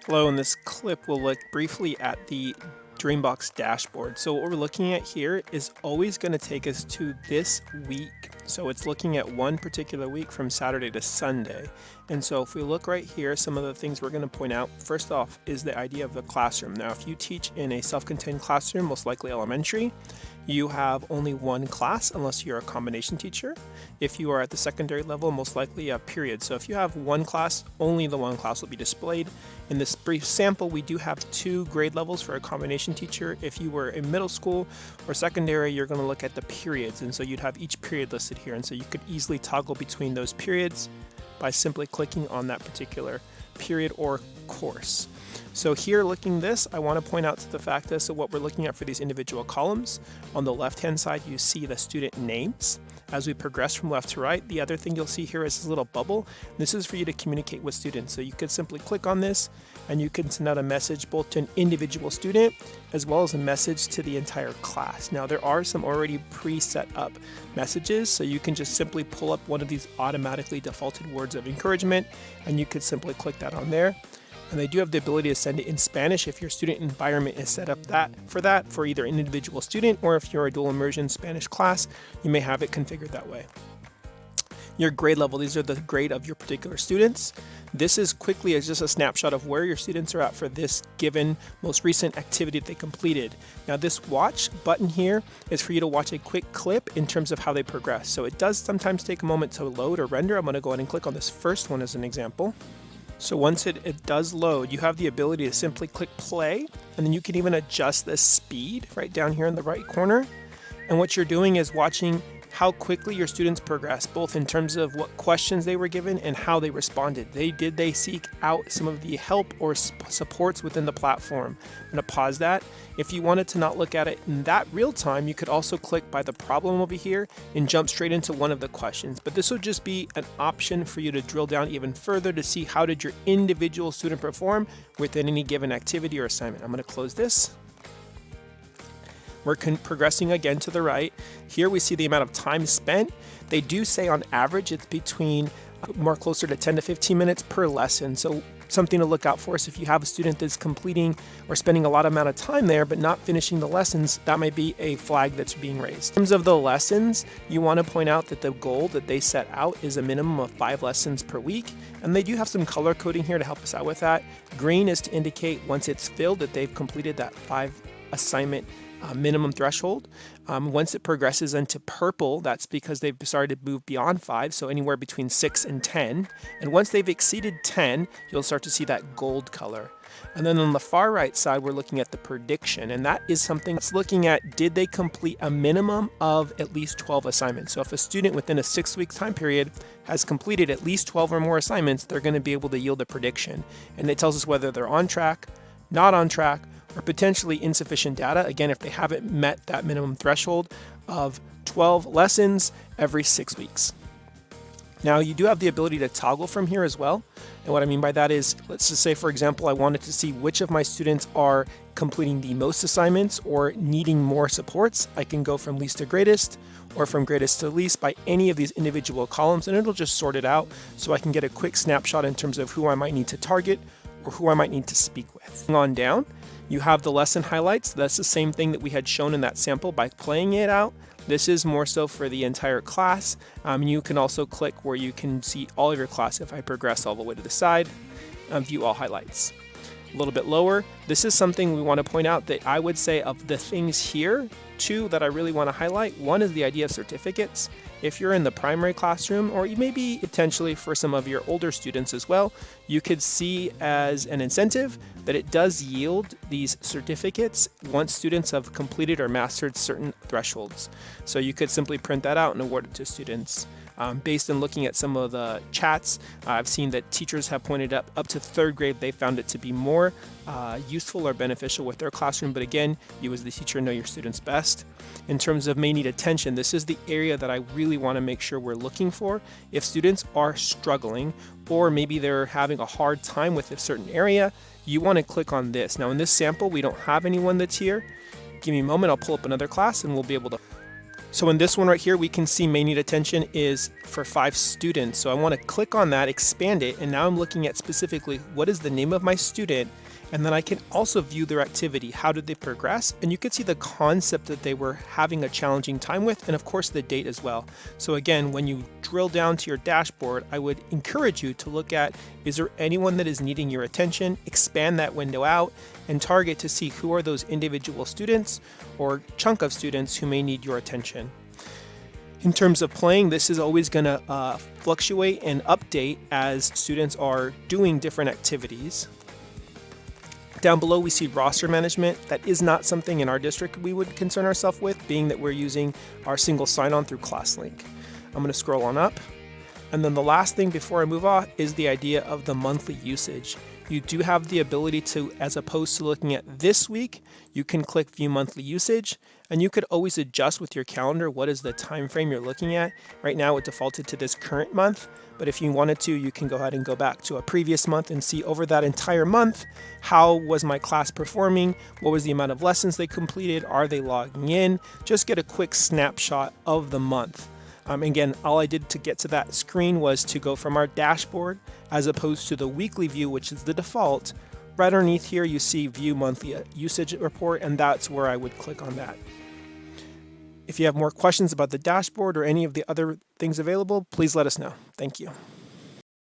Hello, in this clip we'll look briefly at the Dreambox Dashboard. So what we're looking at here is always going to take us to this week. So it's looking at one particular week from Saturday to Sunday. And so if we look right here, some of the things we're going to point out, first off, is the idea of the classroom. Now, if you teach in a self-contained classroom, most likely elementary, you have only one class unless you're a combination teacher. If you are at the secondary level, most likely a period. So if you have one class, only the one class will be displayed. In this brief sample, we do have 2 grade levels for a combination teacher. If you were in middle school or secondary, you're going to look at the periods. And so you'd have each period listed here. And so you could easily toggle between those periods by simply clicking on that particular period or course. So here looking this, I want to point out to the fact that so what we're looking at for these individual columns, on the left hand side you see the student names. As we progress from left to right, the other thing you'll see here is this little bubble. This is for you to communicate with students. So you could simply click on this and you can send out a message both to an individual student as well as a message to the entire class. Now there are some already pre-set up messages, so you can just simply pull up one of these automatically defaulted words of encouragement and you could simply click that on there. And they do have the ability to send it in Spanish if your student environment is set up for either an individual student, or if you're a dual immersion Spanish class, you may have it configured that way. Your grade level, these are the grade of your particular students. This is quickly as just a snapshot of where your students are at for this given most recent activity that they completed. Now this watch button here is for you to watch a quick clip in terms of how they progress. So it does sometimes take a moment to load or render. I'm going to go ahead and click on this first one as an example. So once it does load, you have the ability to simply click play, and then you can even adjust the speed right down here in the right corner. And what you're doing is watching how quickly your students progress, both in terms of what questions they were given and how they responded. Did they seek out some of the help or supports within the platform? I'm going to pause that. If you wanted to not look at it in that real time, you could also click by the problem over here and jump straight into one of the questions. But this will just be an option for you to drill down even further to see how did your individual student perform within any given activity or assignment. I'm going to close this. We're progressing again to the right. Here we see the amount of time spent. They do say on average it's between more closer to 10 to 15 minutes per lesson. So something to look out for is if you have a student that's completing or spending a lot of amount of time there but not finishing the lessons, that might be a flag that's being raised. In terms of the lessons, you want to point out that the goal that they set out is a minimum of 5 lessons per week. And they do have some color coding here to help us out with that. Green is to indicate once it's filled that they've completed that 5 assignment minimum threshold. Once it progresses into purple, that's because they've started to move beyond 5, so anywhere between 6 and 10. And once they've exceeded 10, you'll start to see that gold color. And then on the far right side, we're looking at the prediction, and that is something that's looking at did they complete a minimum of at least 12 assignments. So if a student within a 6-week time period has completed at least 12 or more assignments, they're going to be able to yield a prediction. And it tells us whether they're on track, not on track, or potentially insufficient data, again, if they haven't met that minimum threshold of 12 lessons every 6 weeks. Now, you do have the ability to toggle from here as well. And what I mean by that is, let's just say, for example, I wanted to see which of my students are completing the most assignments or needing more supports. I can go from least to greatest or from greatest to least by any of these individual columns, and it'll just sort it out so I can get a quick snapshot in terms of who I might need to target or who I might need to speak with. On down, you have the lesson highlights. That's the same thing that we had shown in that sample by playing it out. This is more so for the entire class. You can also click where you can see all of your class. If I progress all the way to the side, view all highlights. A little bit lower, this is something we want to point out that I would say of the things here, 2 that I really want to highlight. One is the idea of certificates. If you're in the primary classroom, or maybe potentially for some of your older students as well, you could see as an incentive that it does yield these certificates once students have completed or mastered certain thresholds. So you could simply print that out and award it to students. Based on looking at some of the chats, I've seen that teachers have pointed up to 3rd grade, they found it to be more useful or beneficial with their classroom. But again, you as the teacher know your students best. In terms of may need attention, this is the area that I really want to make sure we're looking for. If students are struggling, or maybe they're having a hard time with a certain area, you want to click on this. Now in this sample, we don't have anyone that's here. Give me a moment, I'll pull up another class and we'll be able to. So in this one right here, we can see may need attention is for 5 students. So I want to click on that, expand it, and now I'm looking at specifically what is the name of my student, and then I can also view their activity. How did they progress? And you can see the concept that they were having a challenging time with, and of course the date as well. So again, when you drill down to your dashboard, I would encourage you to look at, is there anyone that is needing your attention? Expand that window out and target to see who are those individual students or chunk of students who may need your attention. In terms of playing, this is always going to fluctuate and update as students are doing different activities. Down below, we see roster management. That is not something in our district we would concern ourselves with, being that we're using our single sign-on through ClassLink. I'm going to scroll on up. And then the last thing before I move on is the idea of the monthly usage. You do have the ability to, as opposed to looking at this week, you can click View Monthly Usage, and you could always adjust with your calendar what is the time frame you're looking at. Right now it defaulted to this current month, but if you wanted to, you can go ahead and go back to a previous month and see over that entire month, how was my class performing, what was the amount of lessons they completed, are they logging in, just get a quick snapshot of the month. Again, all I did to get to that screen was to go from our dashboard as opposed to the weekly view, which is the default. Right underneath here, you see View Monthly Usage Report, and that's where I would click on that. If you have more questions about the dashboard or any of the other things available, please let us know. Thank you.